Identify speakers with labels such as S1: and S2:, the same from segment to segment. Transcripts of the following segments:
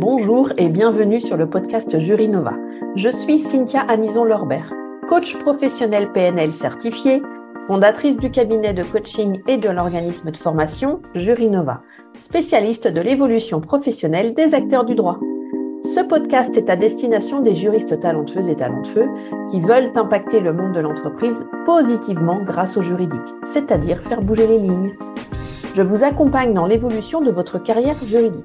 S1: Bonjour et bienvenue sur le podcast Jury Nova. Je suis Cynthia Anison-Lorbert, coach professionnel PNL certifié, fondatrice du cabinet de coaching et de l'organisme de formation Jury Nova, spécialiste de l'évolution professionnelle des acteurs du droit. Ce podcast est à destination des juristes talentueuses et talentueux qui veulent impacter le monde de l'entreprise positivement grâce au juridique, c'est-à-dire faire bouger les lignes. Je vous accompagne dans l'évolution de votre carrière juridique.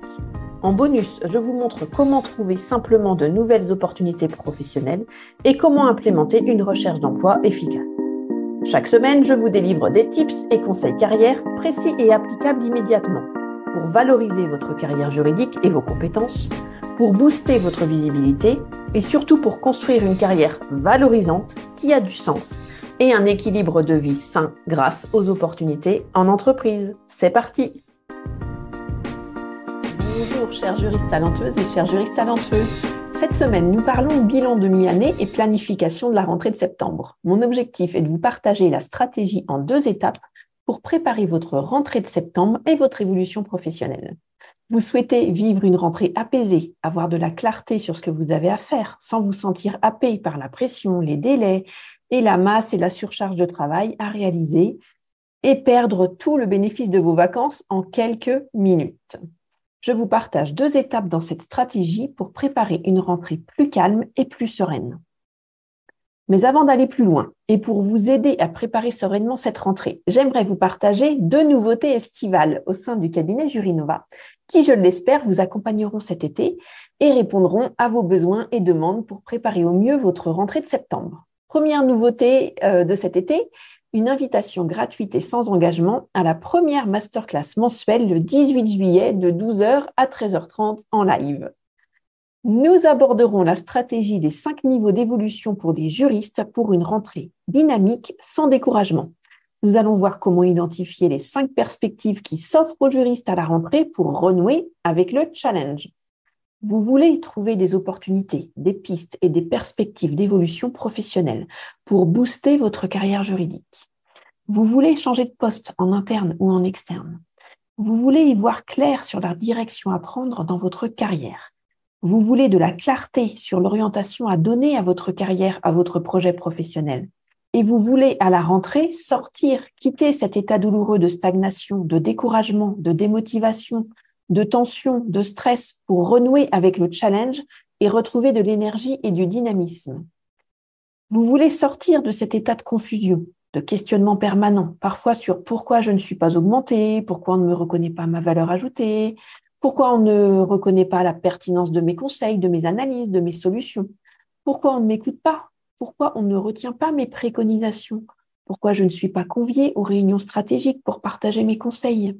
S1: En bonus, je vous montre comment trouver simplement de nouvelles opportunités professionnelles et comment implémenter une recherche d'emploi efficace. Chaque semaine, je vous délivre des tips et conseils carrière précis et applicables immédiatement pour valoriser votre carrière juridique et vos compétences, pour booster votre visibilité et surtout pour construire une carrière valorisante qui a du sens et un équilibre de vie sain grâce aux opportunités en entreprise. C'est parti! Bonjour chères juristes talentueuses et chers juristes talentueux. Cette semaine, nous parlons bilan de mi-année et planification de la rentrée de septembre. Mon objectif est de vous partager la stratégie en 2 étapes pour préparer votre rentrée de septembre et votre évolution professionnelle. Vous souhaitez vivre une rentrée apaisée, avoir de la clarté sur ce que vous avez à faire, sans vous sentir happé par la pression, les délais et la masse et la surcharge de travail à réaliser et perdre tout le bénéfice de vos vacances en quelques minutes. Je vous partage 2 étapes dans cette stratégie pour préparer une rentrée plus calme et plus sereine. Mais avant d'aller plus loin et pour vous aider à préparer sereinement cette rentrée, j'aimerais vous partager 2 nouveautés estivales au sein du cabinet Jury Nova qui, je l'espère, vous accompagneront cet été et répondront à vos besoins et demandes pour préparer au mieux votre rentrée de septembre. Première nouveauté de cet été, une invitation gratuite et sans engagement à la première masterclass mensuelle le 18 juillet de 12h à 13h30 en live. Nous aborderons la stratégie des 5 niveaux d'évolution pour les juristes pour une rentrée dynamique sans découragement. Nous allons voir comment identifier les 5 perspectives qui s'offrent aux juristes à la rentrée pour renouer avec le challenge. Vous voulez trouver des opportunités, des pistes et des perspectives d'évolution professionnelle pour booster votre carrière juridique. Vous voulez changer de poste en interne ou en externe. Vous voulez y voir clair sur la direction à prendre dans votre carrière. Vous voulez de la clarté sur l'orientation à donner à votre carrière, à votre projet professionnel. Et vous voulez à la rentrée sortir, quitter cet état douloureux de stagnation, de découragement, de démotivation, de tension, de stress pour renouer avec le challenge et retrouver de l'énergie et du dynamisme. Vous voulez sortir de cet état de confusion, de questionnement permanent, parfois sur pourquoi je ne suis pas augmenté, pourquoi on ne me reconnaît pas ma valeur ajoutée, pourquoi on ne reconnaît pas la pertinence de mes conseils, de mes analyses, de mes solutions, pourquoi on ne m'écoute pas, pourquoi on ne retient pas mes préconisations, pourquoi je ne suis pas conviée aux réunions stratégiques pour partager mes conseils.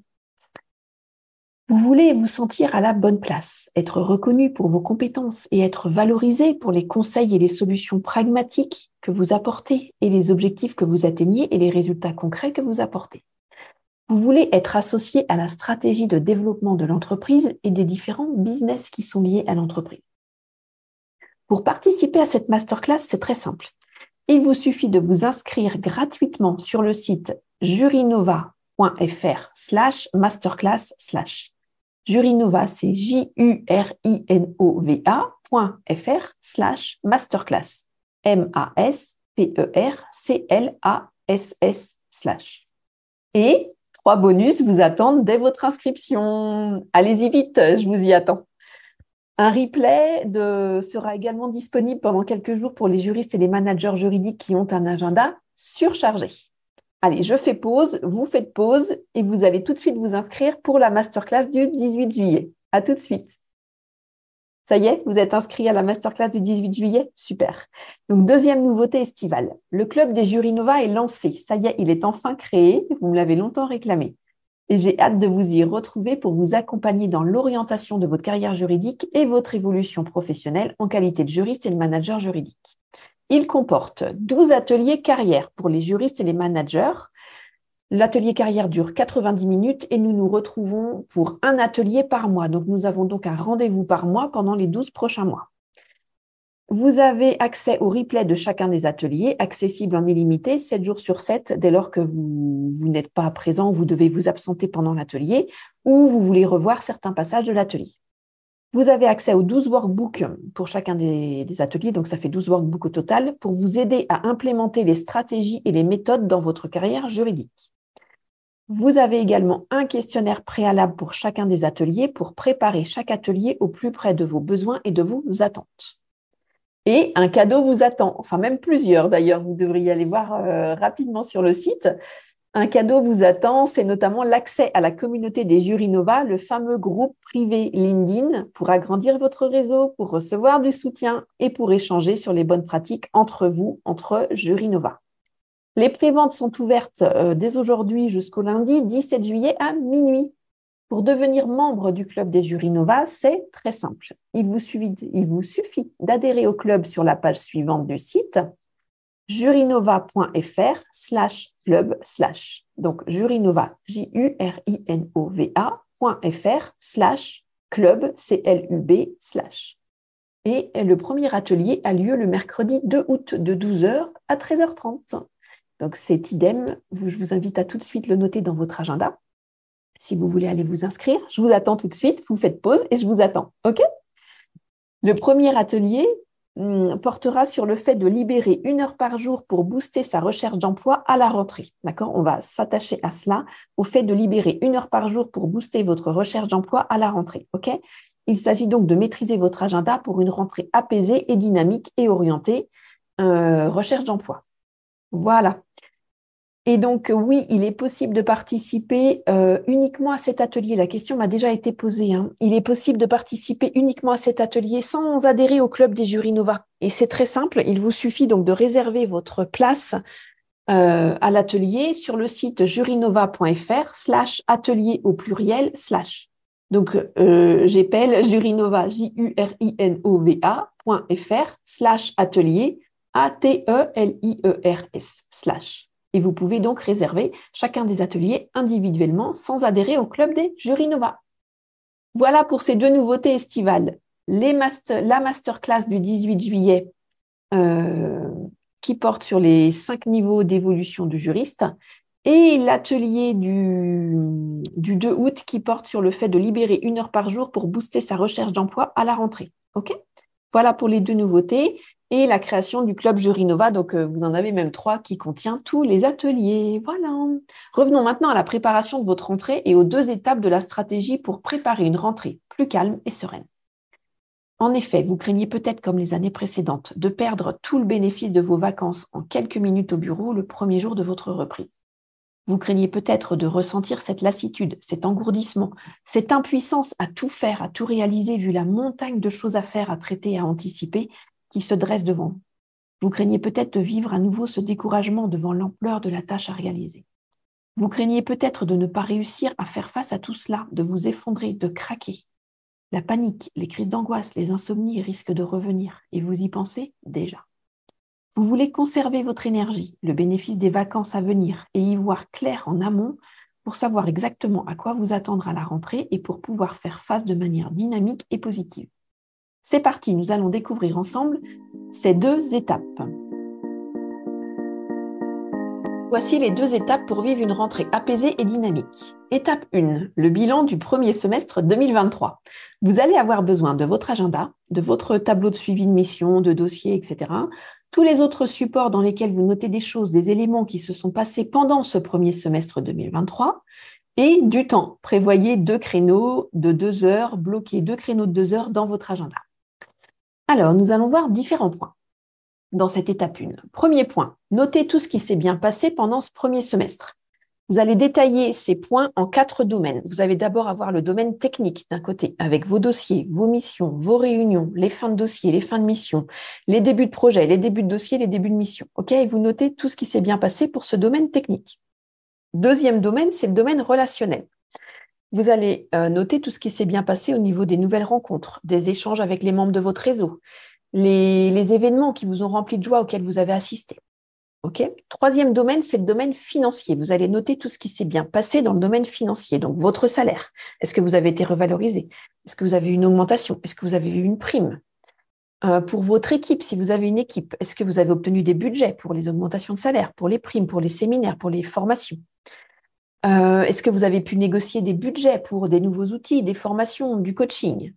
S1: Vous voulez vous sentir à la bonne place, être reconnu pour vos compétences et être valorisé pour les conseils et les solutions pragmatiques que vous apportez et les objectifs que vous atteignez et les résultats concrets que vous apportez. Vous voulez être associé à la stratégie de développement de l'entreprise et des différents business qui sont liés à l'entreprise. Pour participer à cette masterclass, c'est très simple. Il vous suffit de vous inscrire gratuitement sur le site jurynova.fr/masterclass/. Jurynova, c'est jurinova.fr/masterclass. MASTERCLASS/. Et 3 bonus vous attendent dès votre inscription. Allez-y vite, je vous y attends. Un replay sera également disponible pendant quelques jours pour les juristes et les managers juridiques qui ont un agenda surchargé. Allez, je fais pause, vous faites pause et vous allez tout de suite vous inscrire pour la masterclass du 18 juillet. À tout de suite. Ça y est, vous êtes inscrit à la masterclass du 18 juillet? Super. Donc, 2e nouveauté estivale. Le club des Jury Nova est lancé. Ça y est, il est enfin créé. Vous me l'avez longtemps réclamé. Et j'ai hâte de vous y retrouver pour vous accompagner dans l'orientation de votre carrière juridique et votre évolution professionnelle en qualité de juriste et de manager juridique. Il comporte 12 ateliers carrière pour les juristes et les managers. L'atelier carrière dure 90 minutes et nous nous retrouvons pour un atelier par mois. Donc, nous avons donc un rendez-vous par mois pendant les 12 prochains mois. Vous avez accès au replay de chacun des ateliers, accessible en illimité, 7 jours sur 7, dès lors que vous n'êtes pas présent, vous devez vous absenter pendant l'atelier ou vous voulez revoir certains passages de l'atelier. Vous avez accès aux 12 workbooks pour chacun des ateliers, donc ça fait 12 workbooks au total, pour vous aider à implémenter les stratégies et les méthodes dans votre carrière juridique. Vous avez également un questionnaire préalable pour chacun des ateliers pour préparer chaque atelier au plus près de vos besoins et de vos attentes. Et un cadeau vous attend, enfin même plusieurs d'ailleurs, vous devriez aller voir rapidement sur le site. Un cadeau vous attend, c'est notamment l'accès à la communauté des Jurinova, le fameux groupe privé LinkedIn, pour agrandir votre réseau, pour recevoir du soutien et pour échanger sur les bonnes pratiques entre vous, entre Jurinova. Les préventes sont ouvertes dès aujourd'hui jusqu'au lundi 17 juillet à minuit. Pour devenir membre du club des Jurinova, c'est très simple. Il vous suffit d'adhérer au club sur la page suivante du site, jurinova.fr/club/. Donc, jurinova, jurinova.fr/club, CLUB/. Et le premier atelier a lieu le mercredi 2 août de 12h à 13h30. Donc, c'est idem. Je vous invite à tout de suite le noter dans votre agenda. Si vous voulez aller vous inscrire, je vous attends tout de suite. Vous faites pause et je vous attends. OK ? Le premier atelier portera sur le fait de libérer 1 heure par jour pour booster sa recherche d'emploi à la rentrée. D'accord ? On va s'attacher à cela, au fait de libérer 1 heure par jour pour booster votre recherche d'emploi à la rentrée. OK ? Il s'agit donc de maîtriser votre agenda pour une rentrée apaisée et dynamique et orientée recherche d'emploi. Voilà. Et donc, oui, il est possible de participer uniquement à cet atelier. La question m'a déjà été posée. Il est possible de participer uniquement à cet atelier sans adhérer au club des Jurinova. Et c'est très simple. Il vous suffit donc de réserver votre place à l'atelier sur le site jurinova.fr/atelier au pluriel/. Donc, j'appelle Jurinova, jurinova.fr/atelier, ATELIERS/. Et vous pouvez donc réserver chacun des ateliers individuellement sans adhérer au club des Jurinova. Voilà pour ces 2 nouveautés estivales. La masterclass du 18 juillet qui porte sur les 5 niveaux d'évolution du juriste et l'atelier du 2 août qui porte sur le fait de libérer 1 heure par jour pour booster sa recherche d'emploi à la rentrée. OK ? Voilà pour les 2 nouveautés. Et la création du club Jurinova, donc vous en avez même 3 qui contient tous les ateliers. Voilà. Revenons maintenant à la préparation de votre rentrée et aux 2 étapes de la stratégie pour préparer une rentrée plus calme et sereine. En effet, vous craignez peut-être, comme les années précédentes, de perdre tout le bénéfice de vos vacances en quelques minutes au bureau le premier jour de votre reprise. Vous craignez peut-être de ressentir cette lassitude, cet engourdissement, cette impuissance à tout faire, à tout réaliser, vu la montagne de choses à faire, à traiter et à anticiper qui se dresse devant vous. Vous craignez peut-être de vivre à nouveau ce découragement devant l'ampleur de la tâche à réaliser. Vous craignez peut-être de ne pas réussir à faire face à tout cela, de vous effondrer, de craquer. La panique, les crises d'angoisse, les insomnies risquent de revenir et vous y pensez déjà. Vous voulez conserver votre énergie, le bénéfice des vacances à venir et y voir clair en amont pour savoir exactement à quoi vous attendre à la rentrée et pour pouvoir faire face de manière dynamique et positive. C'est parti, nous allons découvrir ensemble ces 2 étapes. Voici les 2 étapes pour vivre une rentrée apaisée et dynamique. Étape 1, le bilan du premier semestre 2023. Vous allez avoir besoin de votre agenda, de votre tableau de suivi de mission, de dossier, etc. Tous les autres supports dans lesquels vous notez des choses, des éléments qui se sont passés pendant ce premier semestre 2023 et du temps. Prévoyez 2 créneaux de 2 heures, bloquez 2 créneaux de 2 heures dans votre agenda. Alors, nous allons voir différents points dans cette étape 1. Premier point, notez tout ce qui s'est bien passé pendant ce premier semestre. Vous allez détailler ces points en 4 domaines. Vous allez d'abord avoir le domaine technique d'un côté, avec vos dossiers, vos missions, vos réunions, les fins de dossier, les fins de mission, les débuts de projet, les débuts de dossier, les débuts de mission. OK ? Et vous notez tout ce qui s'est bien passé pour ce domaine technique. Deuxième domaine, c'est le domaine relationnel. Vous allez noter tout ce qui s'est bien passé au niveau des nouvelles rencontres, des échanges avec les membres de votre réseau, les événements qui vous ont rempli de joie auxquels vous avez assisté. Okay. Troisième domaine, c'est le domaine financier. Vous allez noter tout ce qui s'est bien passé dans le domaine financier. Donc, votre salaire. Est-ce que vous avez été revalorisé? Est-ce que vous avez eu une augmentation? Est-ce que vous avez eu une prime? Pour votre équipe, si vous avez une équipe, est-ce que vous avez obtenu des budgets pour les augmentations de salaire, pour les primes, pour les séminaires, pour les formations? Est-ce que vous avez pu négocier des budgets pour des nouveaux outils, des formations, du coaching?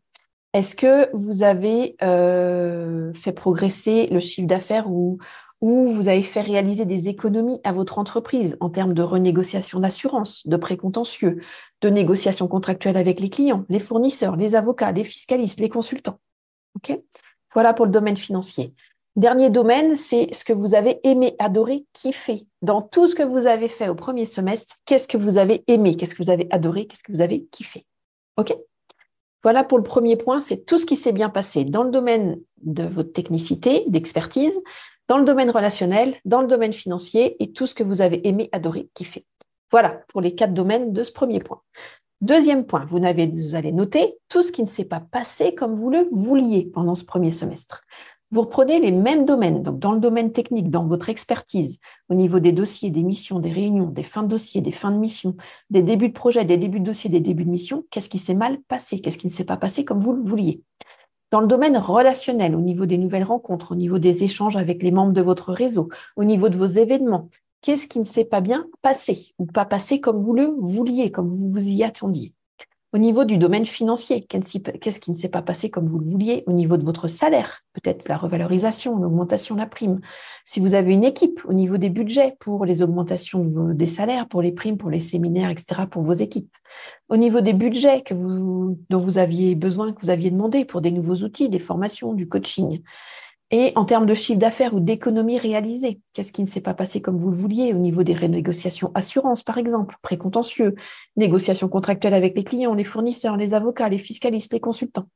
S1: Est-ce que vous avez fait progresser le chiffre d'affaires ou vous avez fait réaliser des économies à votre entreprise en termes de renégociation d'assurance, de précontentieux, de négociation contractuelle avec les clients, les fournisseurs, les avocats, les fiscalistes, les consultants? OK? Voilà pour le domaine financier. Dernier domaine, c'est ce que vous avez aimé, adoré, kiffé. Dans tout ce que vous avez fait au premier semestre, qu'est-ce que vous avez aimé, qu'est-ce que vous avez adoré, qu'est-ce que vous avez kiffé? OK? Voilà pour le premier point, c'est tout ce qui s'est bien passé dans le domaine de votre technicité, d'expertise, dans le domaine relationnel, dans le domaine financier et tout ce que vous avez aimé, adoré, kiffé. Voilà pour les 4 domaines de ce premier point. Deuxième point, vous allez noter tout ce qui ne s'est pas passé comme vous le vouliez pendant ce premier semestre. Vous reprenez les mêmes domaines, donc dans le domaine technique, dans votre expertise, au niveau des dossiers, des missions, des réunions, des fins de dossier, des fins de mission, des débuts de projet, des débuts de dossier, des débuts de mission, qu'est-ce qui s'est mal passé, qu'est-ce qui ne s'est pas passé comme vous le vouliez. Dans le domaine relationnel, au niveau des nouvelles rencontres, au niveau des échanges avec les membres de votre réseau, au niveau de vos événements, qu'est-ce qui ne s'est pas bien passé ou pas passé comme vous le vouliez, comme vous vous y attendiez. Au niveau du domaine financier, qu'est-ce qui ne s'est pas passé comme vous le vouliez au niveau de votre salaire, peut-être la revalorisation, l'augmentation de la prime. Si vous avez une équipe, au niveau des budgets pour les augmentations des salaires, pour les primes, pour les séminaires, etc., pour vos équipes. Au niveau des budgets dont vous aviez besoin, que vous aviez demandé pour des nouveaux outils, des formations, du coaching. Et en termes de chiffre d'affaires ou d'économie réalisée, qu'est-ce qui ne s'est pas passé comme vous le vouliez au niveau des renégociations assurances, par exemple, précontentieux, négociations contractuelles avec les clients, les fournisseurs, les avocats, les fiscalistes, les consultants.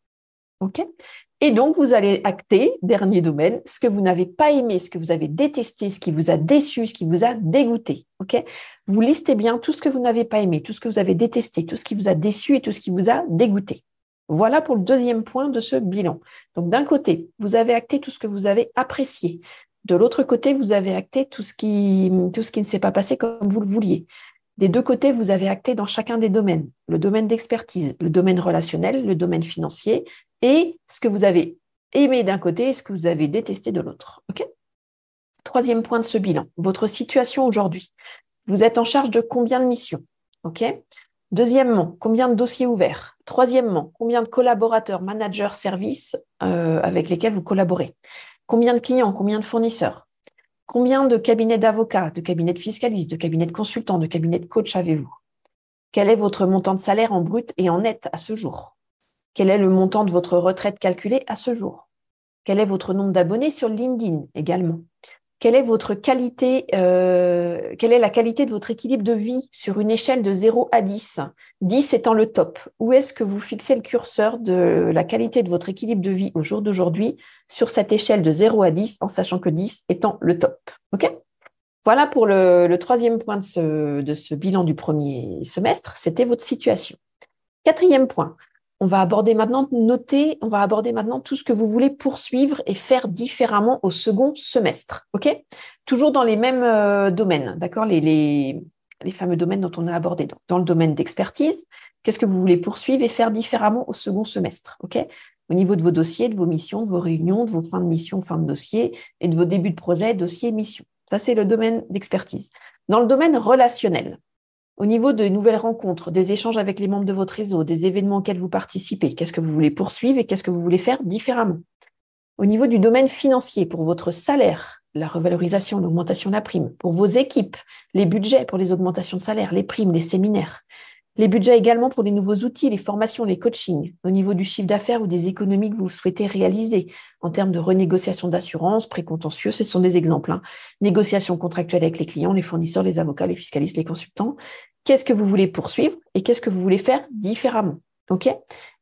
S1: OK? Et donc, vous allez acter, dernier domaine, ce que vous n'avez pas aimé, ce que vous avez détesté, ce qui vous a déçu, ce qui vous a dégoûté. OK? Vous listez bien tout ce que vous n'avez pas aimé, tout ce que vous avez détesté, tout ce qui vous a déçu et tout ce qui vous a dégoûté. Voilà pour le deuxième point de ce bilan. Donc, d'un côté, vous avez acté tout ce que vous avez apprécié. De l'autre côté, vous avez acté tout ce qui ne s'est pas passé comme vous le vouliez. Des deux côtés, vous avez acté dans chacun des domaines. Le domaine d'expertise, le domaine relationnel, le domaine financier et ce que vous avez aimé d'un côté et ce que vous avez détesté de l'autre. OK ? Troisième point de ce bilan, votre situation aujourd'hui. Vous êtes en charge de combien de missions? OK ? Deuxièmement, combien de dossiers ouverts? Troisièmement, combien de collaborateurs, managers, services avec lesquels vous collaborez? Combien de clients, combien de fournisseurs? Combien de cabinets d'avocats, de cabinets de fiscalistes, de cabinets de consultants, de cabinets de coach avez-vous? Quel est votre montant de salaire en brut et en net à ce jour? Quel est le montant de votre retraite calculé à ce jour? Quel est votre nombre d'abonnés sur LinkedIn également? Quelle est la qualité de votre équilibre de vie sur une échelle de 0 à 10? 10 étant le top. Où est-ce que vous fixez le curseur de la qualité de votre équilibre de vie au jour d'aujourd'hui sur cette échelle de 0 à 10, en sachant que 10 étant le top? OK ? Voilà pour le troisième point de ce bilan du premier semestre, c'était votre situation. Quatrième point, on va aborder maintenant tout ce que vous voulez poursuivre et faire différemment au second semestre. OK ? Toujours dans les mêmes domaines, d'accord ? Les fameux domaines dont on a abordé. Donc, dans le domaine d'expertise, qu'est-ce que vous voulez poursuivre et faire différemment au second semestre? OK ? Au niveau de vos dossiers, de vos missions, de vos réunions, de vos fins de mission, fin de dossier et de vos débuts de projet, dossier, mission. Ça, c'est le domaine d'expertise. Dans le domaine relationnel, au niveau de nouvelles rencontres, des échanges avec les membres de votre réseau, des événements auxquels vous participez, qu'est-ce que vous voulez poursuivre et qu'est-ce que vous voulez faire différemment? Au niveau du domaine financier, pour votre salaire, la revalorisation, l'augmentation de la prime, pour vos équipes, les budgets pour les augmentations de salaire, les primes, les séminaires, les budgets également pour les nouveaux outils, les formations, les coachings, au niveau du chiffre d'affaires ou des économies que vous souhaitez réaliser en termes de renégociation d'assurance, précontentieux, ce sont des exemples. Négociations contractuelles avec les clients, les fournisseurs, les avocats, les fiscalistes, les consultants. Qu'est-ce que vous voulez poursuivre et qu'est-ce que vous voulez faire différemment? OK ?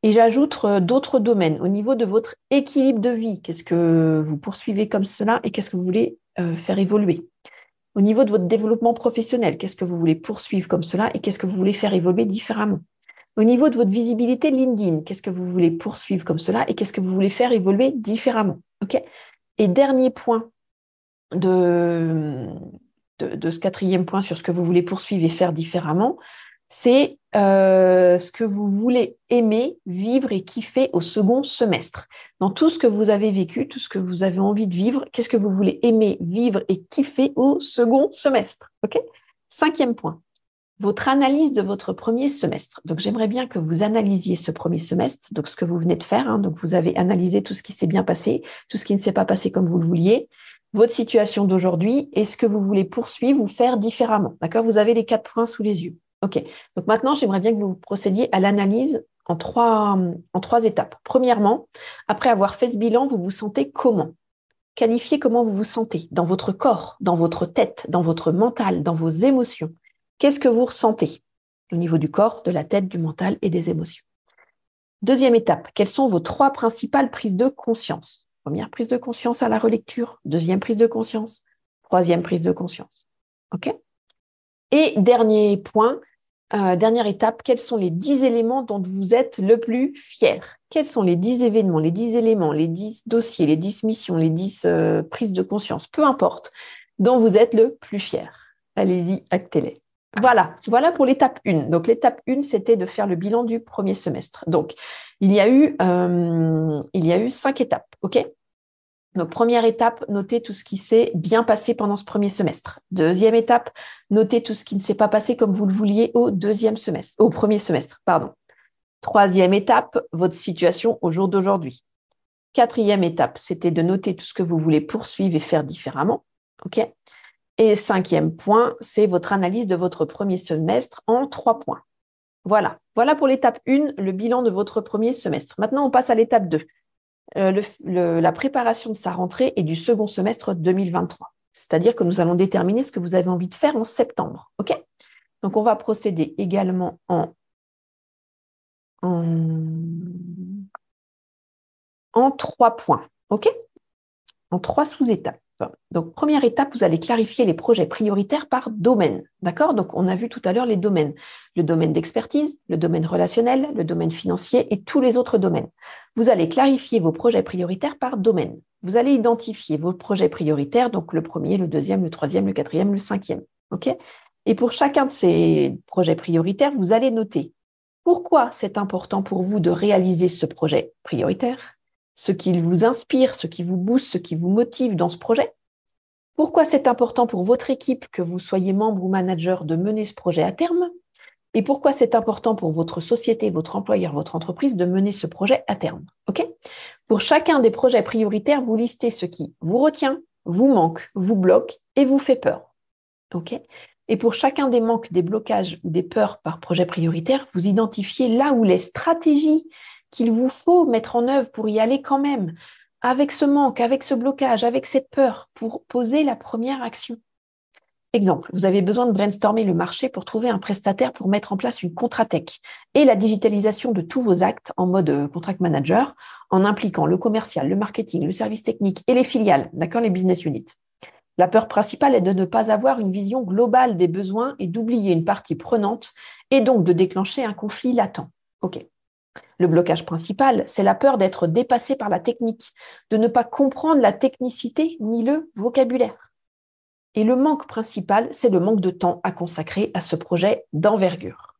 S1: Et j'ajoute d'autres domaines. Au niveau de votre équilibre de vie, qu'est-ce que vous poursuivez comme cela et qu'est-ce que vous voulez faire évoluer? Au niveau de votre développement professionnel, qu'est-ce que vous voulez poursuivre comme cela et qu'est-ce que vous voulez faire évoluer différemment? Au niveau de votre visibilité LinkedIn, qu'est-ce que vous voulez poursuivre comme cela et qu'est-ce que vous voulez faire évoluer différemment? OK ? Et dernier point de ce quatrième point sur ce que vous voulez poursuivre et faire différemment, c'est ce que vous voulez aimer, vivre et kiffer au second semestre. Dans tout ce que vous avez vécu, tout ce que vous avez envie de vivre, qu'est-ce que vous voulez aimer, vivre et kiffer au second semestre? OK ? Cinquième point. votre analyse de votre premier semestre. Donc, j'aimerais bien que vous analysiez ce premier semestre, donc ce que vous venez de faire. Hein. Donc, vous avez analysé tout ce qui s'est bien passé, tout ce qui ne s'est pas passé comme vous le vouliez, votre situation d'aujourd'hui et ce que vous voulez poursuivre ou faire différemment. D'accord? Vous avez les 4 points sous les yeux. OK. Donc, maintenant, j'aimerais bien que vous procédiez à l'analyse en trois étapes. Premièrement, après avoir fait ce bilan, vous vous sentez comment? Qualifiez comment vous vous sentez dans votre corps, dans votre tête, dans votre mental, dans vos émotions. Qu'est-ce que vous ressentez au niveau du corps, de la tête, du mental et des émotions? Deuxième étape, quelles sont vos 3 principales prises de conscience? Première prise de conscience à la relecture, deuxième prise de conscience, troisième prise de conscience. OK? Et dernier point, dernière étape, quels sont les 10 éléments dont vous êtes le plus fier? Quels sont les 10 événements, les 10 éléments, les 10 dossiers, les 10 missions, les 10 prises de conscience, peu importe, dont vous êtes le plus fier? Allez-y, actez-les. Voilà pour l'étape 1. Donc, l'étape 1, c'était de faire le bilan du premier semestre. Donc, il y a eu 5 étapes. OK? Donc, première étape, notez tout ce qui s'est bien passé pendant ce premier semestre. Deuxième étape, notez tout ce qui ne s'est pas passé comme vous le vouliez au premier semestre. Troisième étape, votre situation au jour d'aujourd'hui. Quatrième étape, c'était de noter tout ce que vous voulez poursuivre et faire différemment. OK? Et cinquième point, c'est votre analyse de votre premier semestre en 3 points. Voilà pour l'étape 1, le bilan de votre premier semestre. Maintenant, on passe à l'étape 2, la préparation de sa rentrée et du second semestre 2023. C'est-à-dire que nous allons déterminer ce que vous avez envie de faire en septembre. OK? Donc, on va procéder également en 3 points. OK? En 3 sous-étapes. Donc, première étape, vous allez clarifier les projets prioritaires par domaine. D'accord? Donc, on a vu tout à l'heure les domaines. Le domaine d'expertise, le domaine relationnel, le domaine financier et tous les autres domaines. Vous allez clarifier vos projets prioritaires par domaine. Vous allez identifier vos projets prioritaires, donc le premier, le deuxième, le troisième, le quatrième, le cinquième. OK? Et pour chacun de ces projets prioritaires, vous allez noter pourquoi c'est important pour vous de réaliser ce projet prioritaire, ce qui vous inspire, ce qui vous booste, ce qui vous motive dans ce projet. Pourquoi c'est important pour votre équipe, que vous soyez membre ou manager, de mener ce projet à terme. Et pourquoi c'est important pour votre société, votre employeur, votre entreprise de mener ce projet à terme. OK? Pour chacun des projets prioritaires, vous listez ce qui vous retient, vous manque, vous bloque et vous fait peur. OK? Et pour chacun des manques, des blocages ou des peurs par projet prioritaire, vous identifiez là où les stratégies qu'il vous faut mettre en œuvre pour y aller quand même, avec ce manque, avec ce blocage, avec cette peur, pour poser la première action. Exemple, vous avez besoin de brainstormer le marché pour trouver un prestataire pour mettre en place une Contratech et la digitalisation de tous vos actes en mode contract manager, en impliquant le commercial, le marketing, le service technique et les filiales, d'accord, les business units. La peur principale est de ne pas avoir une vision globale des besoins et d'oublier une partie prenante et donc de déclencher un conflit latent. OK. Le blocage principal, c'est la peur d'être dépassé par la technique, de ne pas comprendre la technicité ni le vocabulaire. Et le manque principal, c'est le manque de temps à consacrer à ce projet d'envergure.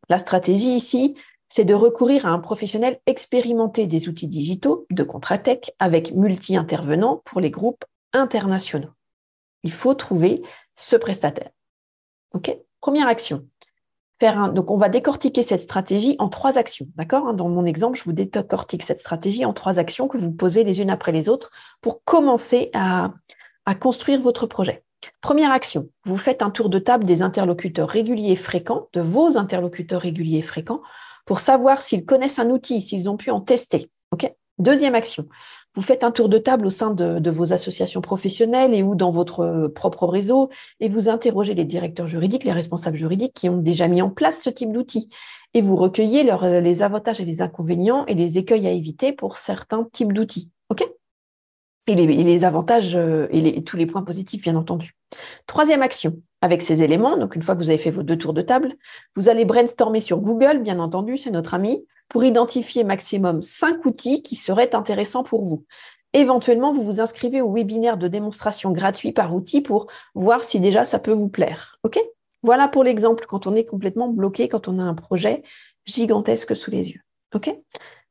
S1: La stratégie ici, c'est de recourir à un professionnel expérimenté des outils digitaux de Contratech avec multi-intervenants pour les groupes internationaux. Il faut trouver ce prestataire. OK? Première action. Donc, on va décortiquer cette stratégie en 3 actions. D'accord? Dans mon exemple, je vous décortique cette stratégie en 3 actions que vous posez les unes après les autres pour commencer à construire votre projet. Première action, vous faites un tour de table des interlocuteurs réguliers et fréquents, de vos interlocuteurs réguliers et fréquents, pour savoir s'ils connaissent un outil, s'ils ont pu en tester. Okay? Deuxième action, vous faites un tour de table au sein de vos associations professionnelles et ou dans votre propre réseau et vous interrogez les directeurs juridiques, les responsables juridiques qui ont déjà mis en place ce type d'outil et vous recueillez les avantages et les inconvénients et les écueils à éviter pour certains types d'outils. OK ? Et les avantages et tous les points positifs, bien entendu. Troisième action, avec ces éléments, donc une fois que vous avez fait vos 2 tours de table, vous allez brainstormer sur Google, bien entendu, c'est notre ami, pour identifier maximum 5 outils qui seraient intéressants pour vous. Éventuellement, vous vous inscrivez au webinaire de démonstration gratuit par outil pour voir si déjà ça peut vous plaire. OK ? Voilà pour l'exemple, quand on est complètement bloqué, quand on a un projet gigantesque sous les yeux. OK ?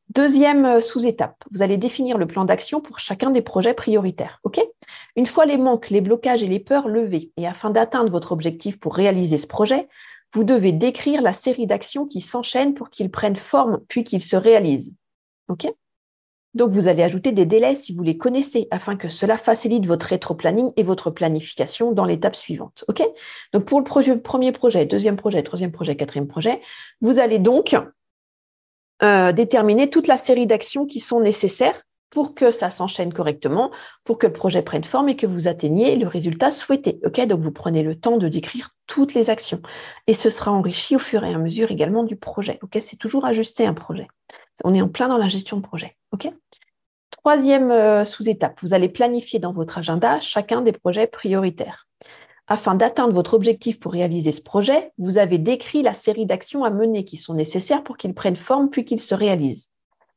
S1: Deuxième sous-étape, vous allez définir le plan d'action pour chacun des projets prioritaires. OK ? Une fois les manques, les blocages et les peurs levés, et afin d'atteindre votre objectif pour réaliser ce projet, vous devez décrire la série d'actions qui s'enchaînent pour qu'ils prennent forme puis qu'ils se réalisent. OK ? Donc, vous allez ajouter des délais si vous les connaissez afin que cela facilite votre rétro-planning et votre planification dans l'étape suivante. OK ? Donc, pour le premier projet, deuxième projet, troisième projet, quatrième projet, vous allez donc déterminer toute la série d'actions qui sont nécessaires pour que ça s'enchaîne correctement, pour que le projet prenne forme et que vous atteigniez le résultat souhaité. Okay, donc, vous prenez le temps de décrire toutes les actions et ce sera enrichi au fur et à mesure également du projet. Okay, c'est toujours ajuster un projet. On est en plein dans la gestion de projet. Okay. Troisième sous-étape, vous allez planifier dans votre agenda chacun des projets prioritaires. Afin d'atteindre votre objectif pour réaliser ce projet, vous avez décrit la série d'actions à mener qui sont nécessaires pour qu'ils prennent forme puis qu'ils se réalisent.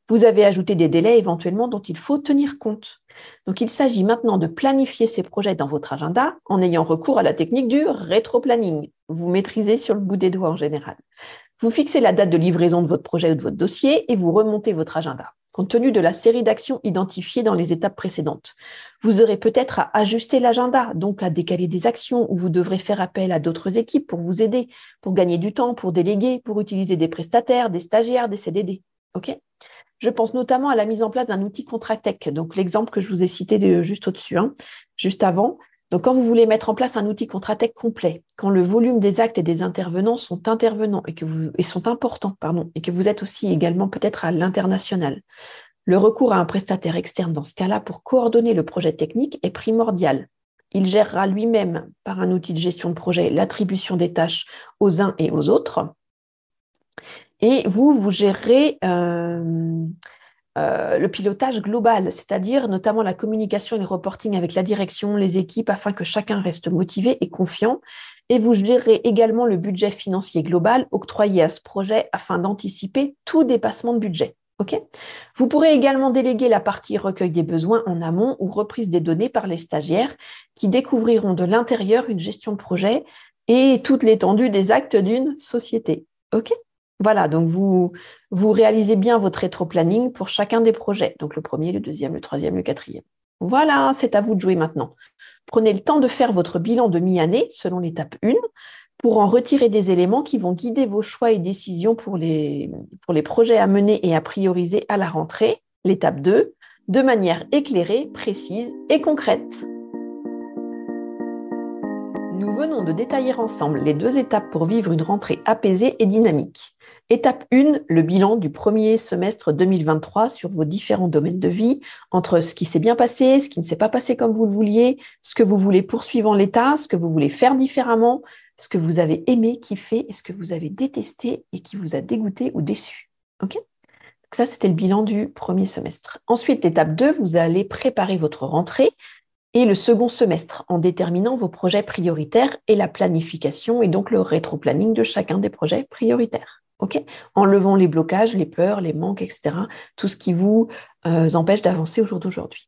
S1: Vous avez ajouté des délais éventuellement dont il faut tenir compte. Donc, il s'agit maintenant de planifier ces projets dans votre agenda en ayant recours à la technique du rétro-planning. Vous maîtrisez sur le bout des doigts en général. Vous fixez la date de livraison de votre projet ou de votre dossier et vous remontez votre agenda, compte tenu de la série d'actions identifiées dans les étapes précédentes. Vous aurez peut-être à ajuster l'agenda, donc à décaler des actions où vous devrez faire appel à d'autres équipes pour vous aider, pour gagner du temps, pour déléguer, pour utiliser des prestataires, des stagiaires, des CDD. OK ? Je pense notamment à la mise en place d'un outil Contratech, donc l'exemple que je vous ai cité juste au-dessus, juste avant. Donc, quand vous voulez mettre en place un outil Contratech complet, quand le volume des actes et des intervenants sont importants et que vous êtes aussi également peut-être à l'international, le recours à un prestataire externe dans ce cas-là pour coordonner le projet technique est primordial. Il gérera lui-même, par un outil de gestion de projet, l'attribution des tâches aux uns et aux autres. Et vous gérez le pilotage global, c'est-à-dire notamment la communication et le reporting avec la direction, les équipes, afin que chacun reste motivé et confiant. Et vous gérez également le budget financier global octroyé à ce projet afin d'anticiper tout dépassement de budget. Okay ? Vous pourrez également déléguer la partie recueil des besoins en amont ou reprise des données par les stagiaires qui découvriront de l'intérieur une gestion de projet et toute l'étendue des actes d'une société. OK ? Voilà, donc vous réalisez bien votre rétro-planning pour chacun des projets. Donc le premier, le deuxième, le troisième, le quatrième. Voilà, c'est à vous de jouer maintenant. Prenez le temps de faire votre bilan de mi-année selon l'étape 1 pour en retirer des éléments qui vont guider vos choix et décisions pour les projets à mener et à prioriser à la rentrée, l'étape 2, de manière éclairée, précise et concrète. Nous venons de détailler ensemble les 2 étapes pour vivre une rentrée apaisée et dynamique. Étape 1, le bilan du premier semestre 2023 sur vos différents domaines de vie, entre ce qui s'est bien passé, ce qui ne s'est pas passé comme vous le vouliez, ce que vous voulez poursuivre en l'état, ce que vous voulez faire différemment, ce que vous avez aimé, kiffé, et ce que vous avez détesté et qui vous a dégoûté ou déçu. OK ? Donc ça, c'était le bilan du premier semestre. Ensuite, l'étape 2, vous allez préparer votre rentrée et le second semestre en déterminant vos projets prioritaires et la planification et donc le rétro-planning de chacun des projets prioritaires. Okay ? En levant les blocages, les peurs, les manques, etc., tout ce qui vous empêche d'avancer au jour d'aujourd'hui.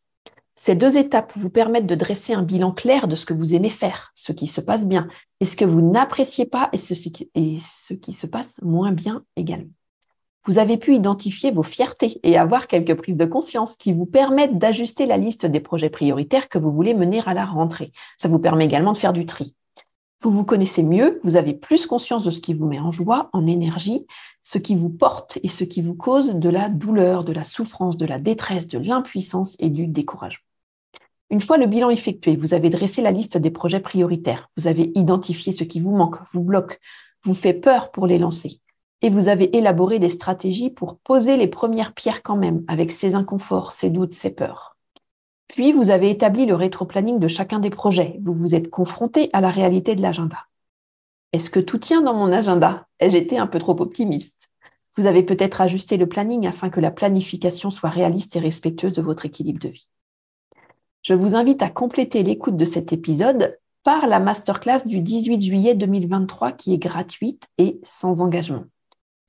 S1: Ces 2 étapes vous permettent de dresser un bilan clair de ce que vous aimez faire, ce qui se passe bien, et ce que vous n'appréciez pas et ce qui se passe moins bien également. Vous avez pu identifier vos fiertés et avoir quelques prises de conscience qui vous permettent d'ajuster la liste des projets prioritaires que vous voulez mener à la rentrée. Ça vous permet également de faire du tri. Vous vous connaissez mieux, vous avez plus conscience de ce qui vous met en joie, en énergie, ce qui vous porte et ce qui vous cause de la douleur, de la souffrance, de la détresse, de l'impuissance et du découragement. Une fois le bilan effectué, vous avez dressé la liste des projets prioritaires, vous avez identifié ce qui vous manque, vous bloque, vous fait peur pour les lancer. Et vous avez élaboré des stratégies pour poser les premières pierres quand même, avec ces inconforts, ces doutes, ces peurs. Puis, vous avez établi le rétro-planning de chacun des projets. Vous vous êtes confronté à la réalité de l'agenda. Est-ce que tout tient dans mon agenda ? Ai-je été un peu trop optimiste ? Vous avez peut-être ajusté le planning afin que la planification soit réaliste et respectueuse de votre équilibre de vie. Je vous invite à compléter l'écoute de cet épisode par la masterclass du 18 juillet 2023 qui est gratuite et sans engagement.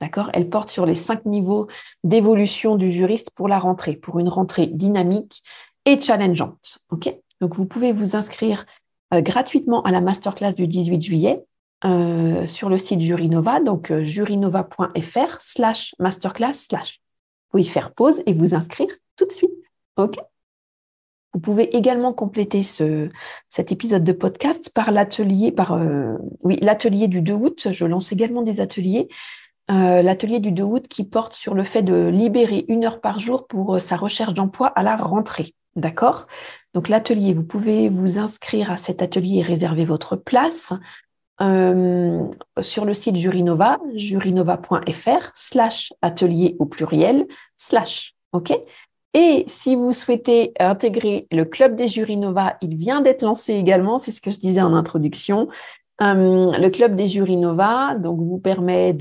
S1: D'accord ? Elle porte sur les 5 niveaux d'évolution du juriste pour la rentrée, pour une rentrée dynamique et challengeante. OK ? Donc, vous pouvez vous inscrire gratuitement à la masterclass du 18 juillet sur le site Jurinova, donc jurinova.fr/masterclass/. Vous pouvez y faire pause et vous inscrire tout de suite. OK ? Vous pouvez également compléter cet épisode de podcast par l'atelier du 2 août. Je lance également des ateliers. L'atelier du 2 août qui porte sur le fait de libérer 1 heure par jour pour sa recherche d'emploi à la rentrée. D'accord ? Donc l'atelier, vous pouvez vous inscrire à cet atelier et réserver votre place sur le site Jurinova, jurinova.fr/atelier au pluriel, /. OK ? Et si vous souhaitez intégrer le club des Jurinova, il vient d'être lancé également, c'est ce que je disais en introduction. Le club des Jurinova donc, vous permet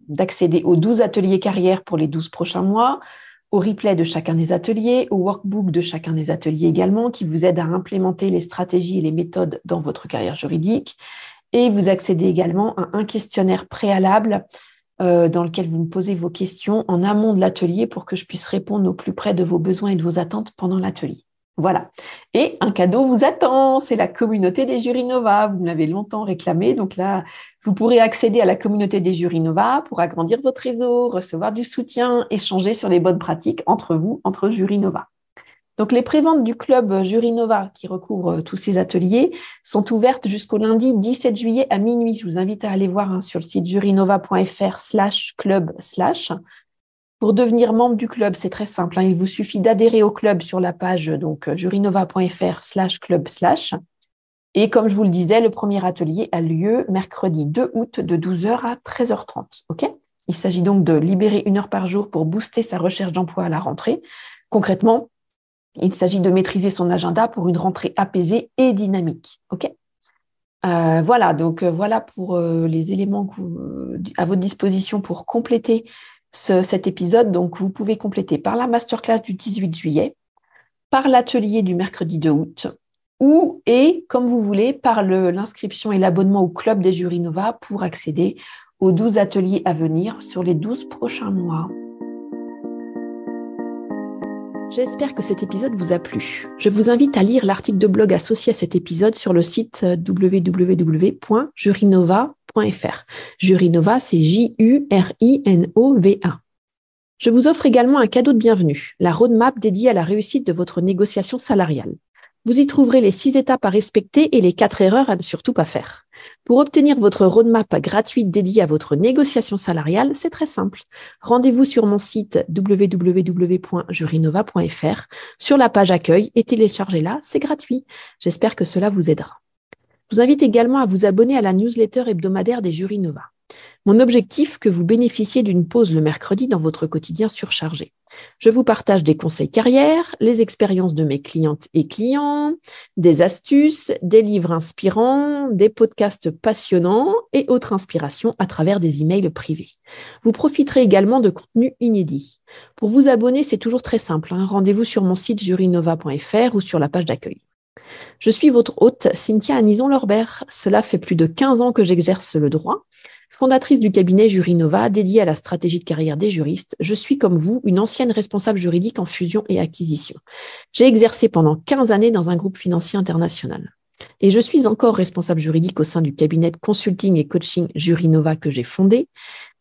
S1: d'accéder aux 12 ateliers carrière pour les 12 prochains mois, au replay de chacun des ateliers, au workbook de chacun des ateliers également, qui vous aide à implémenter les stratégies et les méthodes dans votre carrière juridique. Et vous accédez également à un questionnaire préalable dans lequel vous me posez vos questions en amont de l'atelier pour que je puisse répondre au plus près de vos besoins et de vos attentes pendant l'atelier. Voilà. Et un cadeau vous attend, c'est la communauté des Jurinova. Vous me l'avez longtemps réclamé, donc là, vous pourrez accéder à la communauté des Jurinova pour agrandir votre réseau, recevoir du soutien, échanger sur les bonnes pratiques entre vous, entre Jurinova. Donc, les préventes du club Jurinova qui recouvre tous ces ateliers sont ouvertes jusqu'au lundi 17 juillet à minuit. Je vous invite à aller voir sur le site jurinova.fr/club/. Pour devenir membre du club, c'est très simple. Il vous suffit d'adhérer au club sur la page jurinova.fr/club/. Et comme je vous le disais, le premier atelier a lieu mercredi 2 août de 12h à 13h30. OK ? Il s'agit donc de libérer 1 heure par jour pour booster sa recherche d'emploi à la rentrée. Concrètement, il s'agit de maîtriser son agenda pour une rentrée apaisée et dynamique. OK ? Voilà pour les éléments à votre disposition pour compléter cet épisode. Donc, vous pouvez compléter par la masterclass du 18 juillet, par l'atelier du mercredi 2 août, comme vous voulez, par l'inscription et l'abonnement au club des Jurinova pour accéder aux 12 ateliers à venir sur les 12 prochains mois. J'espère que cet épisode vous a plu. Je vous invite à lire l'article de blog associé à cet épisode sur le site www.jurinova.fr. Jurinova, c'est Jurinova. Je vous offre également un cadeau de bienvenue, la roadmap dédiée à la réussite de votre négociation salariale. Vous y trouverez les 6 étapes à respecter et les 4 erreurs à ne surtout pas faire. Pour obtenir votre roadmap gratuite dédiée à votre négociation salariale, c'est très simple. Rendez-vous sur mon site www.jurinova.fr sur la page accueil et téléchargez-la, c'est gratuit. J'espère que cela vous aidera. Je vous invite également à vous abonner à la newsletter hebdomadaire des Jurinova. Mon objectif, que vous bénéficiez d'une pause le mercredi dans votre quotidien surchargé. Je vous partage des conseils carrière, les expériences de mes clientes et clients, des astuces, des livres inspirants, des podcasts passionnants et autres inspirations à travers des emails privés. Vous profiterez également de contenus inédits. Pour vous abonner, c'est toujours très simple. Rendez-vous sur mon site jurinova.fr ou sur la page d'accueil. Je suis votre hôte, Cynthia Anison-Lorbert. Cela fait plus de 15 ans que j'exerce le droit. Fondatrice du cabinet Jurinova, dédié à la stratégie de carrière des juristes, je suis comme vous une ancienne responsable juridique en fusion et acquisition. J'ai exercé pendant 15 années dans un groupe financier international. Et je suis encore responsable juridique au sein du cabinet de consulting et coaching Jurinova que j'ai fondé,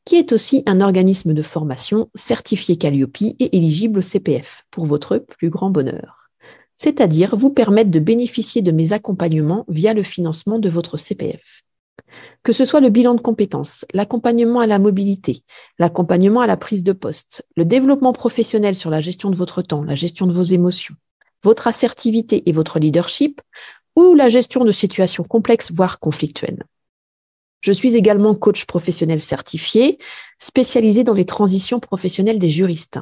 S1: qui est aussi un organisme de formation certifié Calliope et éligible au CPF, pour votre plus grand bonheur. C'est-à-dire vous permettre de bénéficier de mes accompagnements via le financement de votre CPF. Que ce soit le bilan de compétences, l'accompagnement à la mobilité, l'accompagnement à la prise de poste, le développement professionnel sur la gestion de votre temps, la gestion de vos émotions, votre assertivité et votre leadership, ou la gestion de situations complexes, voire conflictuelles. Je suis également coach professionnel certifié, spécialisé dans les transitions professionnelles des juristes.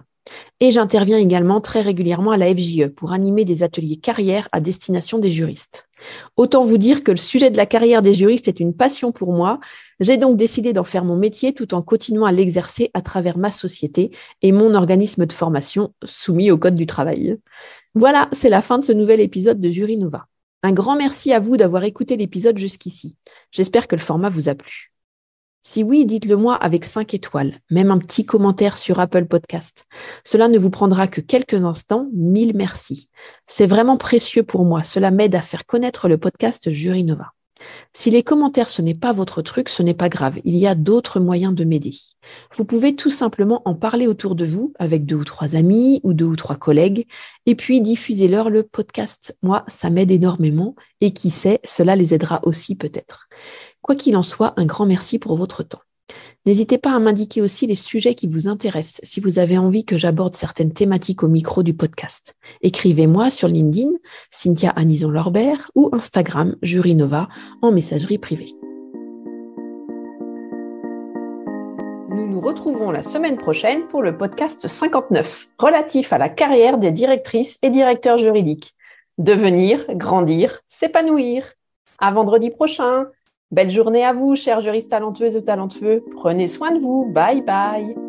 S1: Et j'interviens également très régulièrement à la FJE pour animer des ateliers carrière à destination des juristes. Autant vous dire que le sujet de la carrière des juristes est une passion pour moi. J'ai donc décidé d'en faire mon métier tout en continuant à l'exercer à travers ma société et mon organisme de formation soumis au Code du travail. Voilà, c'est la fin de ce nouvel épisode de Jurinova. Un grand merci à vous d'avoir écouté l'épisode jusqu'ici. J'espère que le format vous a plu. Si oui, dites-le moi avec 5 étoiles, même un petit commentaire sur Apple Podcast. Cela ne vous prendra que quelques instants, 1000 merci. C'est vraiment précieux pour moi, cela m'aide à faire connaître le podcast Jurinova. Si les commentaires, ce n'est pas votre truc, ce n'est pas grave. Il y a d'autres moyens de m'aider. Vous pouvez tout simplement en parler autour de vous avec 2 ou 3 amis ou 2 ou 3 collègues et puis diffusez-leur le podcast. Moi, ça m'aide énormément et qui sait, cela les aidera aussi peut-être. Quoi qu'il en soit, un grand merci pour votre temps. N'hésitez pas à m'indiquer aussi les sujets qui vous intéressent si vous avez envie que j'aborde certaines thématiques au micro du podcast. Écrivez-moi sur LinkedIn, Cynthia Anison-Lorbert ou Instagram, Jurinova, en messagerie privée. Nous nous retrouvons la semaine prochaine pour le podcast 59, relatif à la carrière des directrices et directeurs juridiques. Devenir, grandir, s'épanouir. À vendredi prochain. Belle journée à vous, chers juristes talentueuses ou talentueux. Prenez soin de vous. Bye bye.